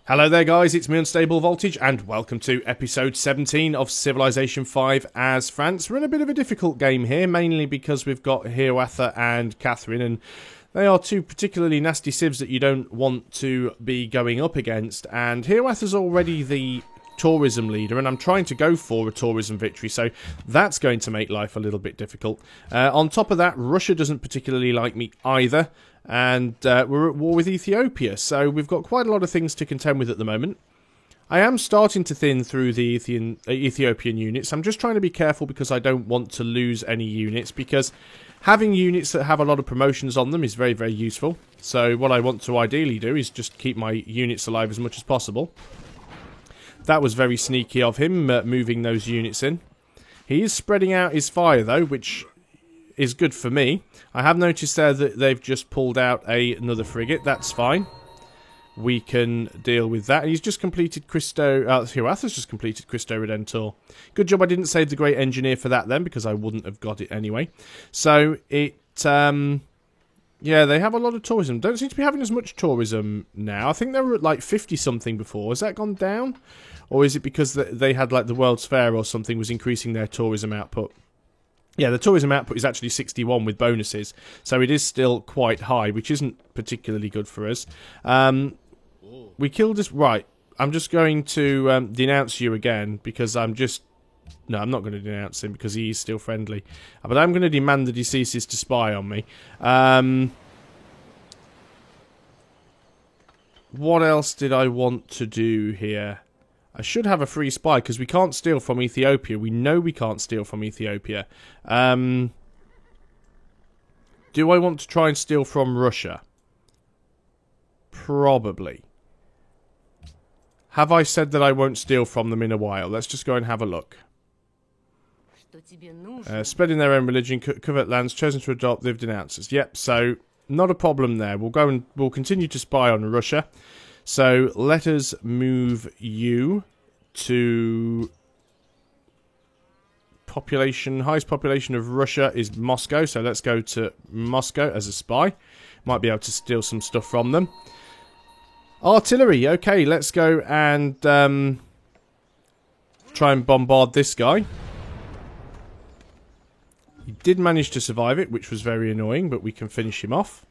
Hello there guys, it's me Unstable Voltage and welcome to episode 17 of Civilization 5 as France. We're in a bit of a difficult game here, mainly because we've got Hiawatha and Catherine, and they are two particularly nasty civs that you don't want to be going up against. And Hiawatha's already the tourism leader, and I'm trying to go for a tourism victory, so that's going to make life a little bit difficult. On top of that, Russia doesn't particularly like me either, and we're at war with Ethiopia, so we've got quite a lot of things to contend with at the moment. I am starting to thin through the Ethiopian units. I'm just trying to be careful because I don't want to lose any units, because having units that have a lot of promotions on them is very, very useful. So what I want to ideally do is just keep my units alive as much as possible. That was very sneaky of him, moving those units in. He is spreading out his fire, though, which is good for me. I have noticed there that they've just pulled out another frigate. That's fine. We can deal with that. He's just completed Hiawatha's just completed Cristo Redentor. Good job I didn't save the Great Engineer for that then, because I wouldn't have got it anyway. So, yeah, they have a lot of tourism. Don't seem to be having as much tourism now. I think they were at like 50-something before. Has that gone down? Or is it because they had like the World's Fair or something was increasing their tourism output? Yeah, the tourism output is actually 61 with bonuses. So it is still quite high, which isn't particularly good for us. We killed this... Right, I'm just going to denounce you again because I'm just... No, I'm not going to denounce him because he is still friendly. But I'm going to demand that he ceases to spy on me. What else did I want to do here? I should have a free spy because we can't steal from Ethiopia. We know we can't steal from Ethiopia. Do I want to try and steal from Russia? Probably. Have I said that I won't steal from them in a while? Let's just go and have a look. Spreading their own religion, covert lands, chosen to adopt, they've denounced us. Yep, so not a problem there. We'll continue to spy on Russia. So let us move you to population. Highest population of Russia is Moscow, so let's go to Moscow as a spy. Might be able to steal some stuff from them. Artillery, okay, let's go and try and bombard this guy. He did manage to survive it, which was very annoying, but we can finish him off.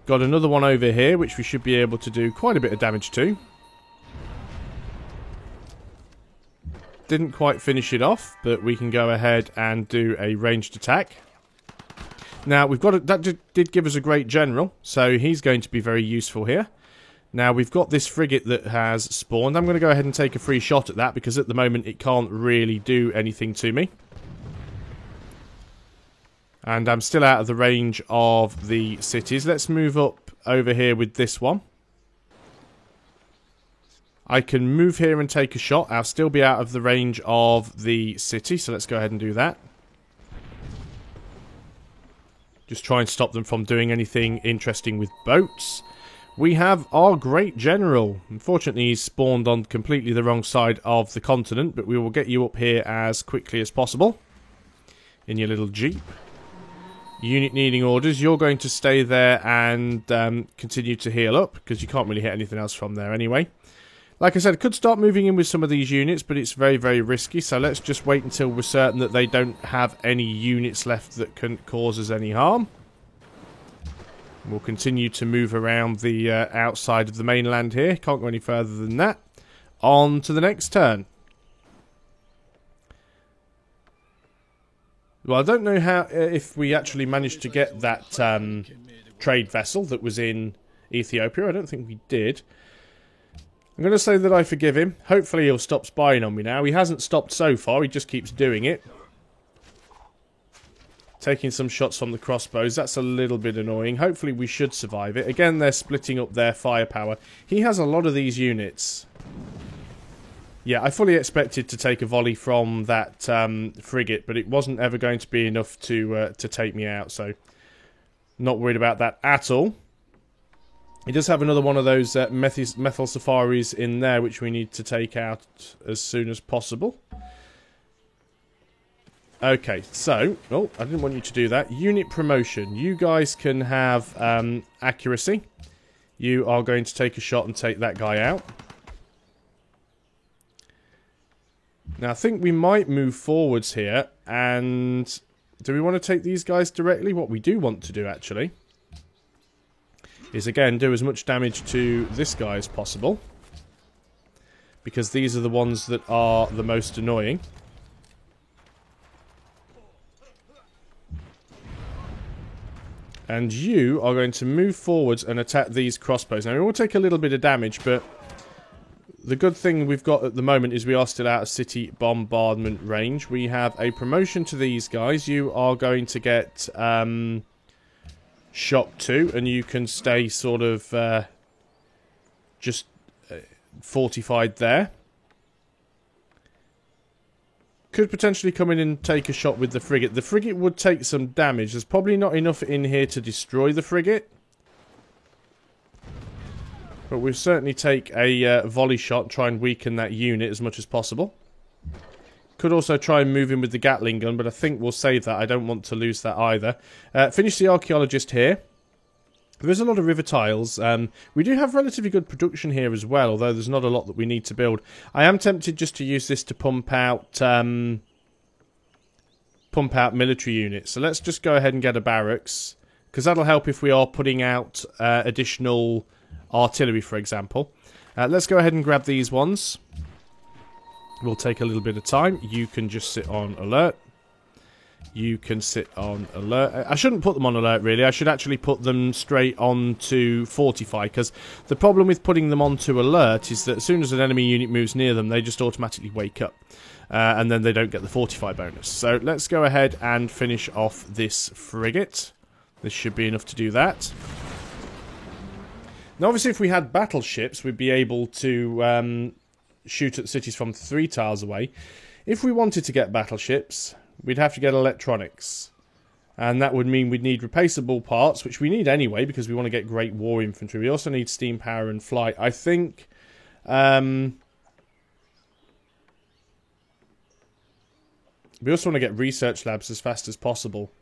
Got another one over here, which we should be able to do quite a bit of damage to. Didn't quite finish it off, but we can go ahead and do a ranged attack. Now, we've got that did give us a great general, so he's going to be very useful here. Now, we've got this frigate that has spawned. I'm going to go ahead and take a free shot at that, because at the moment it can't really do anything to me. And I'm still out of the range of the cities. Let's move up over here with this one. I can move here and take a shot. I'll still be out of the range of the city, so let's go ahead and do that. Just try and stop them from doing anything interesting with boats. We have our great general. Unfortunately, he's spawned on completely the wrong side of the continent, but we will get you up here as quickly as possible in your little jeep. Unit needing orders. You're going to stay there and continue to heal up, because you can't really hit anything else from there anyway. Like I said, I could start moving in with some of these units, but it's very, very risky, so let's just wait until we're certain that they don't have any units left that can cause us any harm. We'll continue to move around the outside of the mainland here. Can't go any further than that. On to the next turn. Well, I don't know how if we actually managed to get that trade vessel that was in Ethiopia. I don't think we did. I'm going to say that I forgive him. Hopefully he'll stop spying on me now. He hasn't stopped so far. He just keeps doing it. Taking some shots from the crossbows. That's a little bit annoying. Hopefully we should survive it. Again, they're splitting up their firepower. He has a lot of these units. Yeah, I fully expected to take a volley from that frigate, but it wasn't ever going to be enough to take me out, so not worried about that at all. He does have another one of those methyl safaris in there, which we need to take out as soon as possible. Okay, so... Oh, I didn't want you to do that. Unit promotion. You guys can have accuracy. You are going to take a shot and take that guy out. Now, I think we might move forwards here, and do we want to take these guys directly? What we do want to do, actually, is, again, do as much damage to this guy as possible, because these are the ones that are the most annoying. And you are going to move forwards and attack these crossbows. Now, it will take a little bit of damage, but the good thing we've got at the moment is we are still out of city bombardment range. We have a promotion to these guys. You are going to get shock 2, and you can stay sort of just fortified there. Could potentially come in and take a shot with the frigate. The frigate would take some damage. There's probably not enough in here to destroy the frigate. But we'll certainly take a volley shot, try and weaken that unit as much as possible. Could also try and move in with the Gatling gun, but I think we'll save that. I don't want to lose that either. Finish the archaeologist here. There is a lot of river tiles. We do have relatively good production here as well, although there's not a lot that we need to build. I am tempted just to use this to pump out military units. So let's just go ahead and get a barracks, because that'll help if we are putting out additional artillery, for example. Let's go ahead and grab these ones. We'll take a little bit of time. You can just sit on alert. You can sit on alert. I shouldn't put them on alert, really. I should actually put them straight on to fortify, because the problem with putting them onto alert is that as soon as an enemy unit moves near them, they just automatically wake up. And then they don't get the fortify bonus. So let's go ahead and finish off this frigate. This should be enough to do that. Now, obviously, if we had battleships, we'd be able to shoot at cities from 3 tiles away. If we wanted to get battleships, we'd have to get electronics. And that would mean we'd need replaceable parts, which we need anyway, because we want to get great war infantry. We also need steam power and flight. I think we also want to get research labs as fast as possible.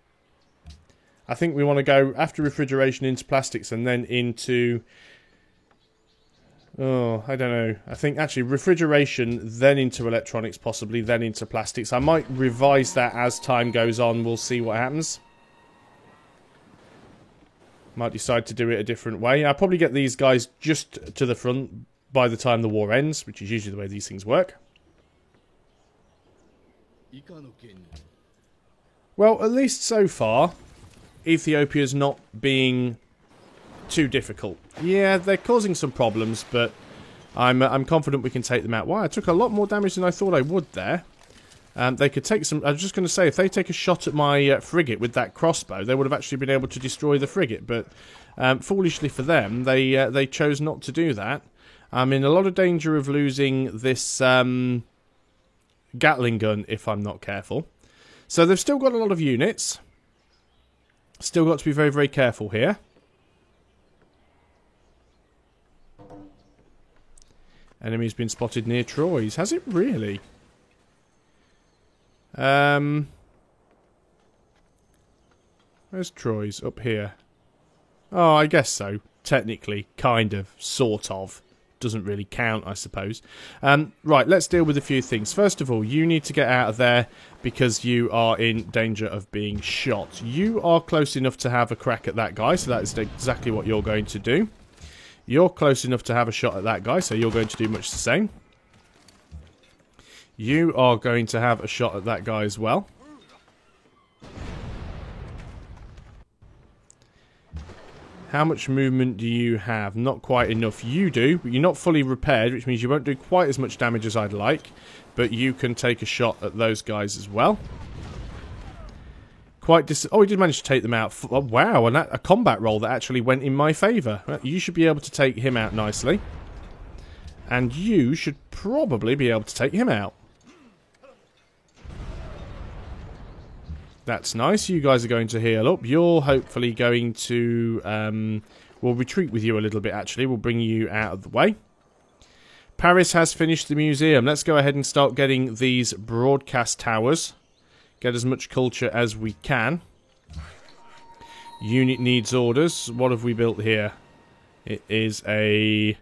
I think we want to go after refrigeration into plastics and then into... Oh, I don't know. I think actually refrigeration, then into electronics possibly, then into plastics. I might revise that as time goes on. We'll see what happens. Might decide to do it a different way. I'll probably get these guys just to the front by the time the war ends, which is usually the way these things work. Well, at least so far, Ethiopia's not being too difficult. Yeah, they're causing some problems, but I'm confident we can take them out. Wow, I took a lot more damage than I thought I would there. They could take some... I was just going to say, if they take a shot at my frigate with that crossbow, they would have actually been able to destroy the frigate, but foolishly for them, they chose not to do that. I'm in a lot of danger of losing this Gatling gun if I'm not careful. So they've still got a lot of units. Still got to be very, very careful here. Enemy's been spotted near Troyes. Has it really? Where's Troyes? Up here. Oh, I guess so. Technically. Kind of. Sort of. Doesn't really count, I suppose. Right, let's deal with a few things. First of all, you need to get out of there because you are in danger of being shot. You are close enough to have a crack at that guy, so that is exactly what you're going to do. You're close enough to have a shot at that guy, so you're going to do much the same. You are going to have a shot at that guy as well. How much movement do you have? Not quite enough. You do, but you're not fully repaired, which means you won't do quite as much damage as I'd like. But you can take a shot at those guys as well. Oh, he did manage to take them out. Oh, wow, and a combat roll that actually went in my favour. Well, you should be able to take him out nicely. And you should probably be able to take him out. That's nice. You guys are going to heal up. You're hopefully going to... we'll retreat with you a little bit, actually. We'll bring you out of the way. Paris has finished the museum. Let's go ahead and start getting these broadcast towers. Get as much culture as we can. Unit needs orders. What have we built here? It is a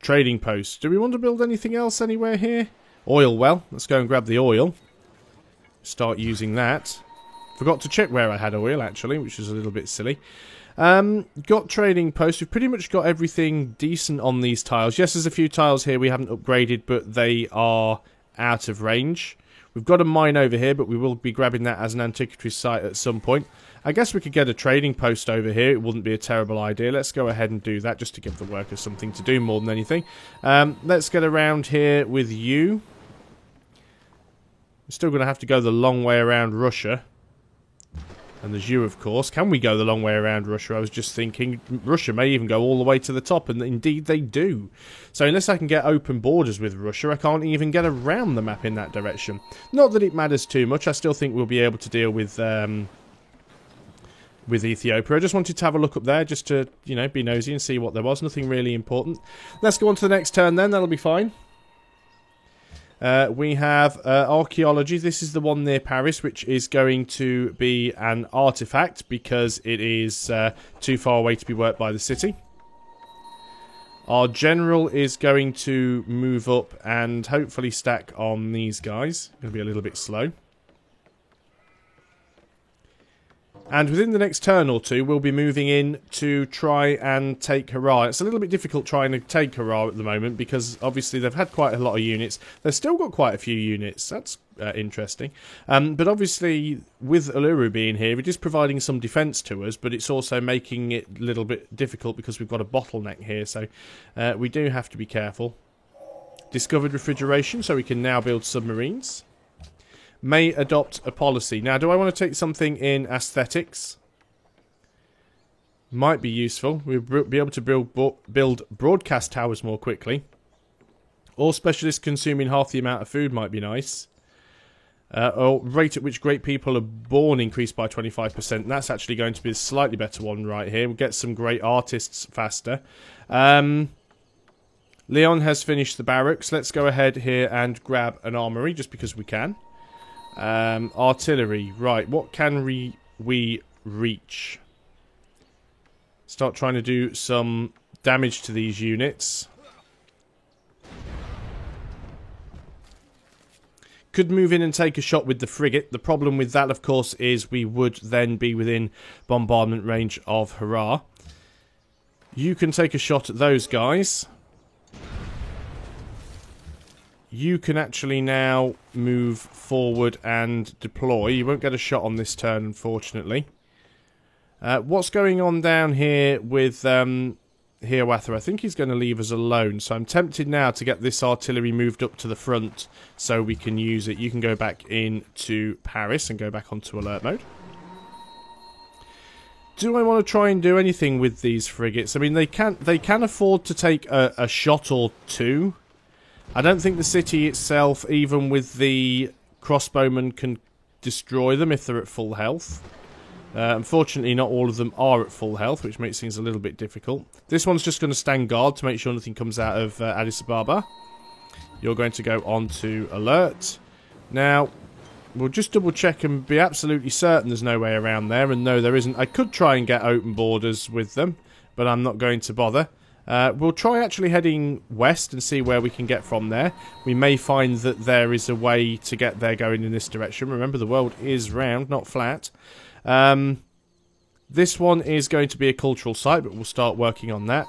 trading post. Do we want to build anything else anywhere here? Oil well. Let's go and grab the oil. Start using that. Forgot to check where I had oil, actually, which is a little bit silly. Got trading posts. We've pretty much got everything decent on these tiles. Yes, there's a few tiles here we haven't upgraded, but they are out of range. We've got a mine over here, but we will be grabbing that as an antiquity site at some point. I guess we could get a trading post over here. It wouldn't be a terrible idea. Let's go ahead and do that, just to give the workers something to do more than anything. Let's get around here with you. We're still going to have to go the long way around Russia. And there's you, of course. Can we go the long way around Russia? I was just thinking Russia may even go all the way to the top, and indeed they do. So unless I can get open borders with Russia, I can't even get around the map in that direction. Not that it matters too much. I still think we'll be able to deal with Ethiopia. I just wanted to have a look up there just to, you know, be nosy and see what there was. Nothing really important. Let's go on to the next turn then. That'll be fine. We have archaeology. This is the one near Paris, which is going to be an artifact because it is too far away to be worked by the city. Our general is going to move up and hopefully stack on these guys. Going to be a little bit slow. And within the next turn or two, we'll be moving in to try and take Harar. It's a little bit difficult trying to take Harar at the moment because obviously they've had quite a lot of units. They've still got quite a few units. That's interesting. But obviously, with Uluru being here, it is providing some defence to us, but it's also making it a little bit difficult because we've got a bottleneck here. So we do have to be careful. Discovered refrigeration, so we can now build submarines. May adopt a policy. Now, do I want to take something in aesthetics? Might be useful. We'll be able to build broadcast towers more quickly. Or specialists consuming half the amount of food might be nice. Or rate at which great people are born increased by 25%. That's actually going to be a slightly better one right here. We'll get some great artists faster. Leon has finished the barracks. Let's go ahead here and grab an armory just because we can. Artillery, right, what can we reach? Start trying to do some damage to these units. Could move in and take a shot with the frigate. The problem with that, of course, is we would then be within bombardment range of Harar. You can take a shot at those guys. You can actually now move forward and deploy. You won't get a shot on this turn, unfortunately. What's going on down here with Hiawatha? I think he's going to leave us alone. So I'm tempted now to get this artillery moved up to the front so we can use it. You can go back into Paris and go back onto alert mode. Do I want to try and do anything with these frigates? I mean, they can afford to take a shot or two. I don't think the city itself, even with the crossbowmen, can destroy them if they're at full health. Unfortunately, not all of them are at full health, which makes things a little bit difficult. This one's just going to stand guard to make sure nothing comes out of Addis Ababa. You're going to go on to alert. Now, we'll just double check and be absolutely certain there's no way around there. And no, there isn't. I could try and get open borders with them, but I'm not going to bother. We'll try actually heading west and see where we can get from there. We may find that there is a way to get there going in this direction. Remember, the world is round, not flat. This one is going to be a cultural site, but we'll start working on that.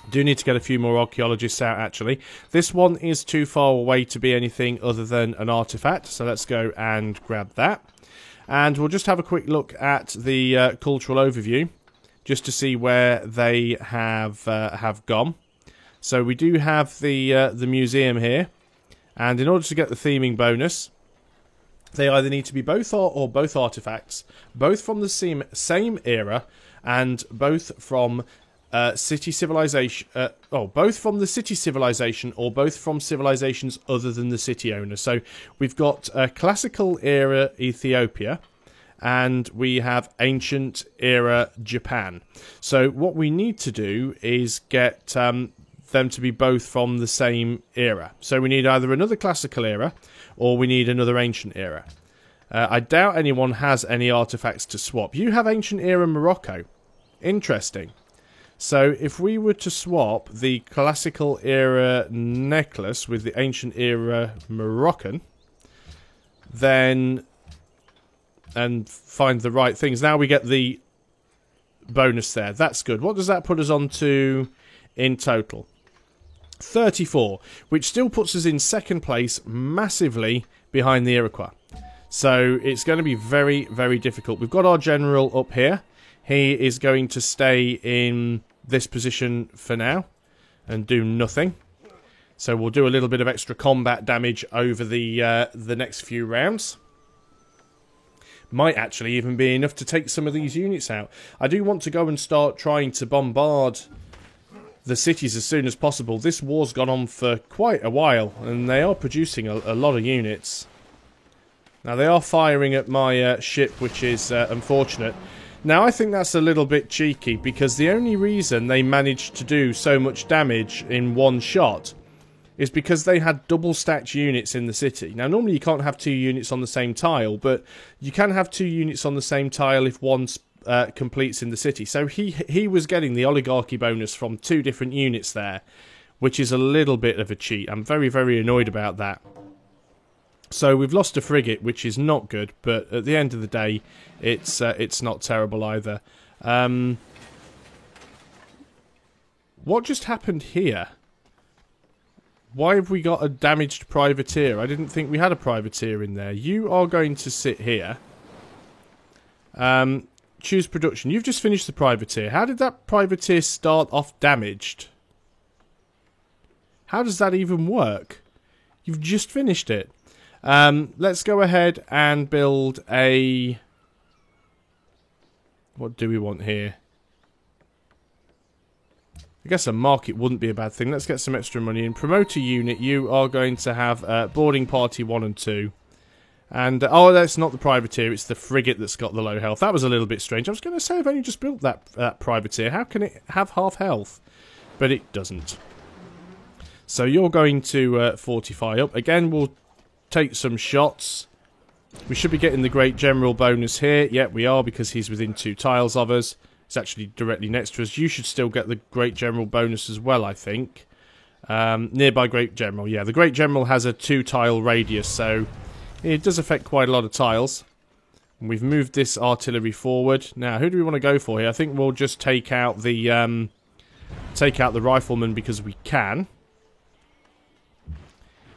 Do need to get a few more archaeologists out, actually. This one is too far away to be anything other than an artifact, so let's go and grab that. And we'll just have a quick look at the cultural overview, just to see where they have gone. So we do have the museum here, and in order to get the theming bonus, they either need to be both or both artifacts, both from the same era, and both from city civilization. Both from the city civilization, or both from civilizations other than the city owner. So we've got classical era Ethiopia. And we have ancient era Japan. So what we need to do is get them to be both from the same era. So we need either another classical era or we need another ancient era. I doubt anyone has any artifacts to swap. You have ancient era Morocco. Interesting. So if we were to swap the classical era necklace with the ancient era Moroccan, then and find the right things, now we get the bonus there. That's good. What does that put us on to in total? 34, which still puts us in second place, massively behind the Iroquois. So it's going to be very, very difficult. We've got our general up here. He is going to stay in this position for now and do nothing. So we'll do a little bit of extra combat damage over the next few rounds. Might actually even be enough to take some of these units out. I do want to go and start trying to bombard the cities as soon as possible. This war's gone on for quite a while, and they are producing a lot of units. Now, they are firing at my ship, which is unfortunate. Now, I think that's a little bit cheeky, because the only reason they managed to do so much damage in one shot is because they had double-stacked units in the city. Now, normally you can't have 2 units on the same tile, but you can have 2 units on the same tile if one completes in the city. So he was getting the oligarchy bonus from 2 different units there, which is a little bit of a cheat. I'm very, very annoyed about that. So we've lost a frigate, which is not good, but at the end of the day, it's not terrible either. What just happened here? Why have we got a damaged privateer? I didn't think we had a privateer in there. You are going to sit here. Choose production. You've just finished the privateer. How did that privateer start off damaged? How does that even work? You've just finished it. Let's go ahead and build a... What do we want here? I guess a market wouldn't be a bad thing. Let's get some extra money in. Promote a unit. You are going to have boarding party 1 and 2. And, oh, that's not the privateer. It's the frigate that's got the low health. That was a little bit strange. I was going to say I've only just built that privateer. How can it have half health? But it doesn't. So you're going to fortify up. Again, we'll take some shots. We should be getting the Great General bonus here. Yeah, we are, because he's within 2 tiles of us. It's actually directly next to us. You should still get the Great General bonus as well, I think. Nearby Great General. Yeah, the Great General has a 2-tile radius, so it does affect quite a lot of tiles. And we've moved this artillery forward. Now, who do we want to go for here? I think we'll just take out the rifleman because we can.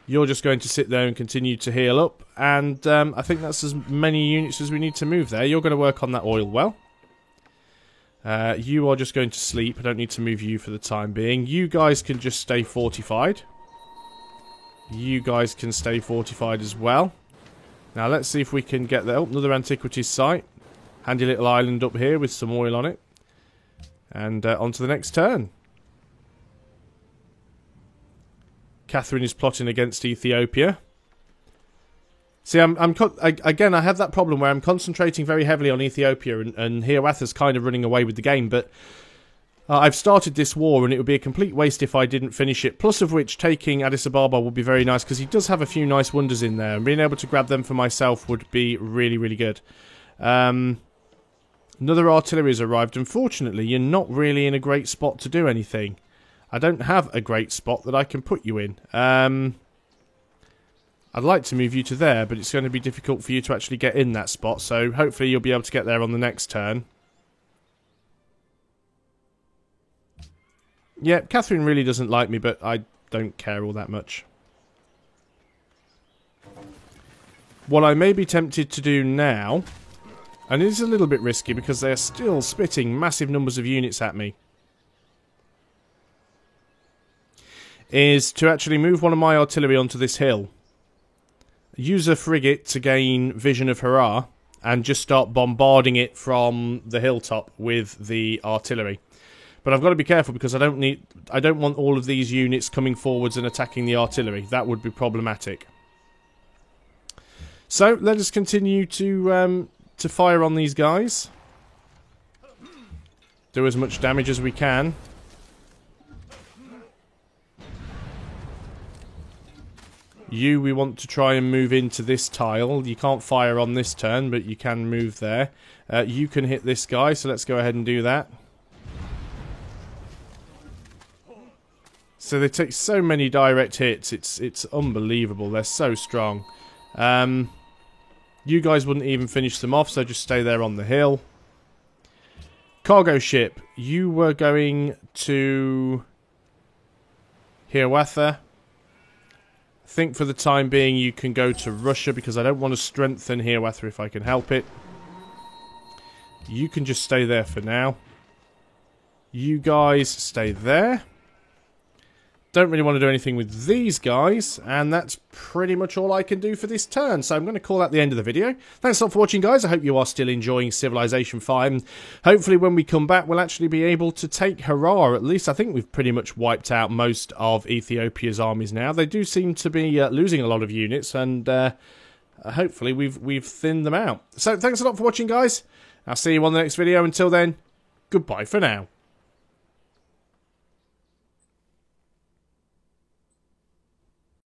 You're just going to sit there and continue to heal up. And I think that's as many units as we need to move there. You're going to work on that oil well. You are just going to sleep. I don't need to move you for the time being. You guys can just stay fortified. You guys can stay fortified as well. Now let's see if we can get there. Oh, another antiquities site. Handy little island up here with some oil on it. And on to the next turn. Catherine is plotting against Ethiopia. See, again, I have that problem where I'm concentrating very heavily on Ethiopia, and Hiawatha's kind of running away with the game, but I've started this war, and it would be a complete waste if I didn't finish it, plus of which taking Addis Ababa would be very nice, because he does have a few nice wonders in there, and being able to grab them for myself would be really, really good. Another artillery has arrived. Unfortunately, you're not really in a great spot to do anything. I don't have a great spot that I can put you in. I'd like to move you to there, but it's going to be difficult for you to actually get in that spot, so hopefully you'll be able to get there on the next turn. Yeah, Catherine really doesn't like me, but I don't care all that much. What I may be tempted to do now, and it is a little bit risky because they are still spitting massive numbers of units at me, is to actually move one of my artillery onto this hill. Use a frigate to gain vision of Hurrah, and just start bombarding it from the hilltop with the artillery. But I've got to be careful because I don't want all of these units coming forwards and attacking the artillery. That would be problematic. So let us continue to fire on these guys. Do as much damage as we can. We want to try and move into this tile. You can't fire on this turn, but you can move there. You can hit this guy, so let's go ahead and do that. So they take so many direct hits. It's unbelievable. They're so strong. You guys wouldn't even finish them off, so just stay there on the hill. Cargo ship, you were going to Hiawatha. I think for the time being you can go to Russia because I don't want to strengthen Hiawatha if I can help it. You can just stay there for now. You guys stay there. Don't really want to do anything with these guys, and that's pretty much all I can do for this turn, so I'm going to call that the end of the video. Thanks a lot for watching, guys. I hope you are still enjoying Civilization 5, and hopefully when we come back we'll actually be able to take Harar. At least I think we've pretty much wiped out most of Ethiopia's armies now. They do seem to be losing a lot of units, and hopefully we've thinned them out. So thanks a lot for watching, guys. I'll see you on the next video. Until then, goodbye for now.